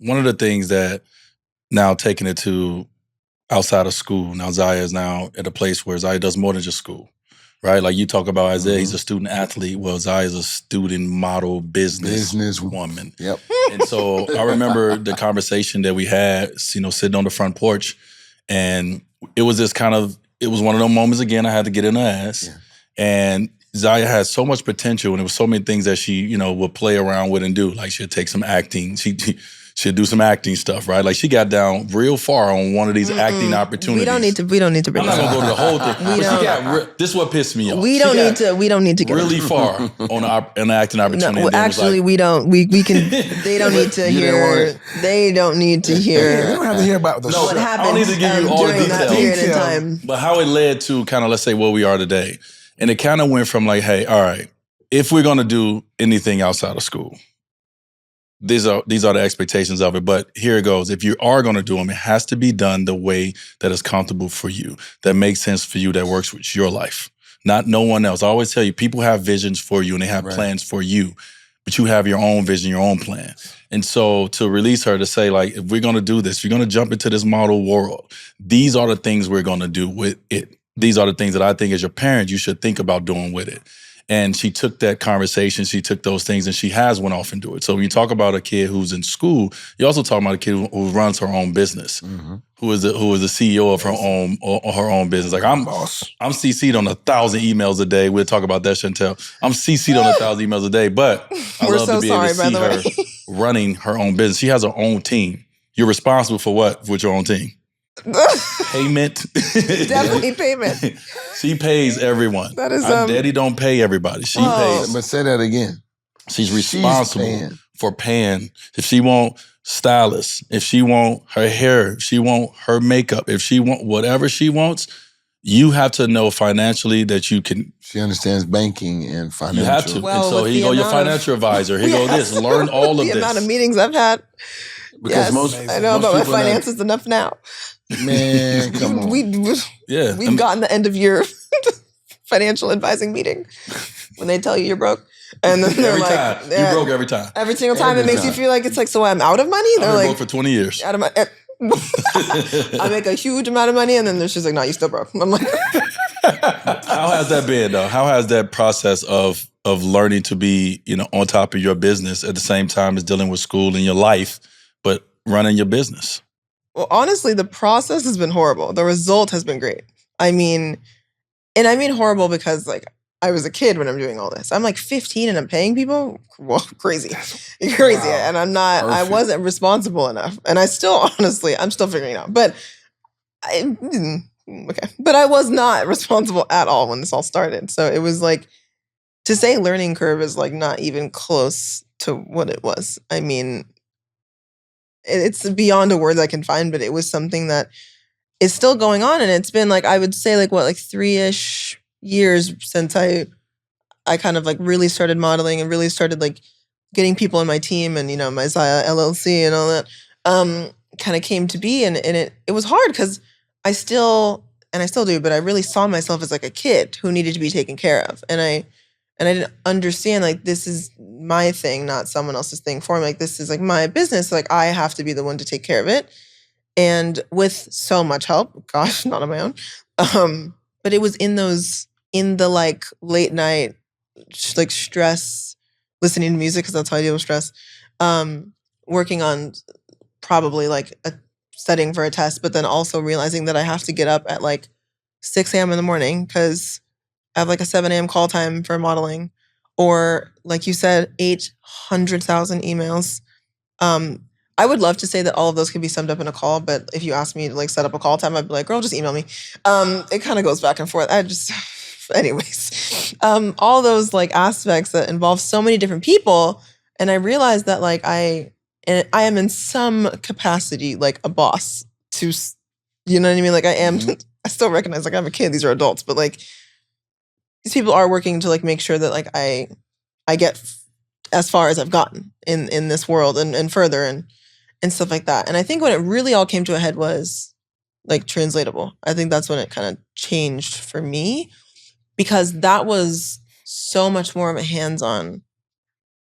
one of the things that now taking it to outside of school, now Zaya is now at a place where Zaya does more than just school, right? Like you talk about Isaiah, he's a student athlete. Well, Zaya is a student model business woman. Yep. And so I remember the conversation that we had, sitting on the front porch, and it was it was one of those moments again, I had to get in her ass. Yeah. And Zaya had so much potential, and there was so many things that she, would play around with and do. Like she'd take some acting. She'd do some acting stuff, right? Like she got down real far on one of these acting opportunities. We don't need to bring I'm not gonna go to the whole thing. This is what pissed me off. We don't need to get really far on an acting opportunity. No, actually, we don't. We can. They don't need to hear. They don't need to hear. They don't have to hear about what happened. I don't need to give you all the during that period details. of time. But how it led to kind of, let's say, where we are today. And it kind of went from like, hey, all right, if we're going to do anything outside of school, these are the expectations of it. But here it goes. If you are going to do them, it has to be done the way that is comfortable for you, that makes sense for you, that works with your life, not no one else. I always tell you, people have visions for you and they have plans for you, but you have your own vision, your own plan. And so to release her to say, like, if we're going to do this, you're going to jump into this model world, these are the things we're going to do with it. These are the things that I think as your parent, you should think about doing with it. And she took that conversation, she took those things, and she has went off and do it. So when you talk about a kid who's in school, you also talk about a kid who runs her own business, who is the CEO of her own business. Like I'm CC'd on 1,000 emails a day. We'll talk about that, Chantel. I'm CC'd on 1,000 emails a day, but I love to be able to see her running her own business. She has her own team. You're responsible for what with your own team? Payment. Definitely payment. She pays everyone. That is Daddy don't pay everybody. She pays. But say that again. She's responsible for paying. If she want stylists, if she want her hair, if she want her makeup, if she want whatever she wants, you have to know financially that you can. She understands banking and financial. You have to. Well, and so here you go, your financial advisor. Here go this. Learn all of this. The amount of meetings I've had. Because I know about my finances enough now. Man, come on. We've gotten the end of year financial advising meeting when they tell you you're broke. And then they're like, you broke every time. Every single time. It makes you feel like it's like, so I'm out of money? They're like, broke for 20 years. Out of my, I make a huge amount of money and then she's like, no, you still broke. I'm like, how has that been though? How has that process of learning to be, on top of your business at the same time as dealing with school and your life, but running your business? Well, honestly, the process has been horrible. The result has been great. I mean horrible because like I was a kid when I'm doing all this. I'm like 15 and I'm paying people? Well, crazy. Crazy. Wow. And I'm not, I wasn't responsible enough. And I still, honestly, I'm still figuring it out. But But I was not responsible at all when this all started. So it was like, to say learning curve is like not even close to what it was. I mean, it's beyond a word I can find, but it was something that is still going on. And it's been like, I would say like 3-ish years since I kind of like really started modeling and really started like getting people on my team and, my Zaya LLC and all that kind of came to be. And it was hard because I still do, but I really saw myself as like a kid who needed to be taken care of. And I didn't understand, like, this is my thing, not someone else's thing for me. Like, this is like my business. Like, I have to be the one to take care of it. And with so much help, gosh, not on my own. But it was in the like late night, like stress, listening to music, because that's how I deal with stress. Working on probably like studying for a test, but then also realizing that I have to get up at like 6 a.m. in the morning because I have like a 7 a.m. call time for modeling, or like you said, 800,000 emails. I would love to say that all of those could be summed up in a call, but if you ask me to like set up a call time, I'd be like, girl, just email me. It kind of goes back and forth. Anyways, all those like aspects that involve so many different people. And I realized that like I am in some capacity like a boss to, you know what I mean? Like I am, I still recognize like I'm a kid, these are adults, but like these people are working to like make sure that like I get as far as I've gotten in this world and further and stuff like that. And I think when it really all came to a head was like Translatable. I think that's when it kind of changed for me, because that was so much more of a hands-on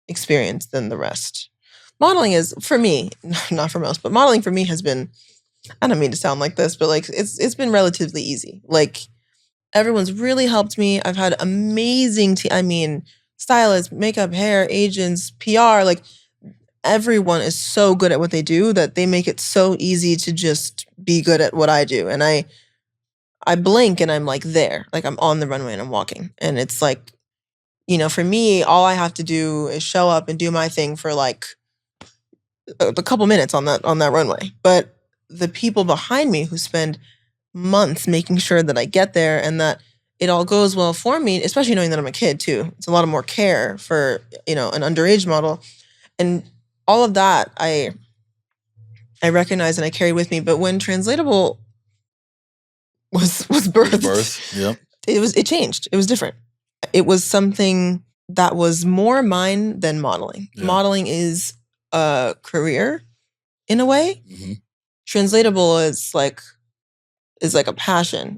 experience than the rest. modeling is, for me, not for most, but modeling for me has been, I don't mean to sound like this, but like it's been relatively easy. Like everyone's really helped me. I've had amazing stylists, makeup, hair, agents, PR, like everyone is so good at what they do that they make it so easy to just be good at what I do. And I blink and I'm like there, like I'm on the runway and I'm walking. And it's like, you know, for me, all I have to do is show up and do my thing for like a couple minutes on that runway. But the people behind me who spend months making sure that I get there and that it all goes well for me, especially knowing that I'm a kid too. It's a lot of more care for, you know, an underage model. And all of that I recognize and I carry with me. But when Translatable was birthed, yep. it changed. It was different. It was something that was more mine than modeling. Yeah. Modeling is a career in a way. Mm-hmm. Translatable is like a passion.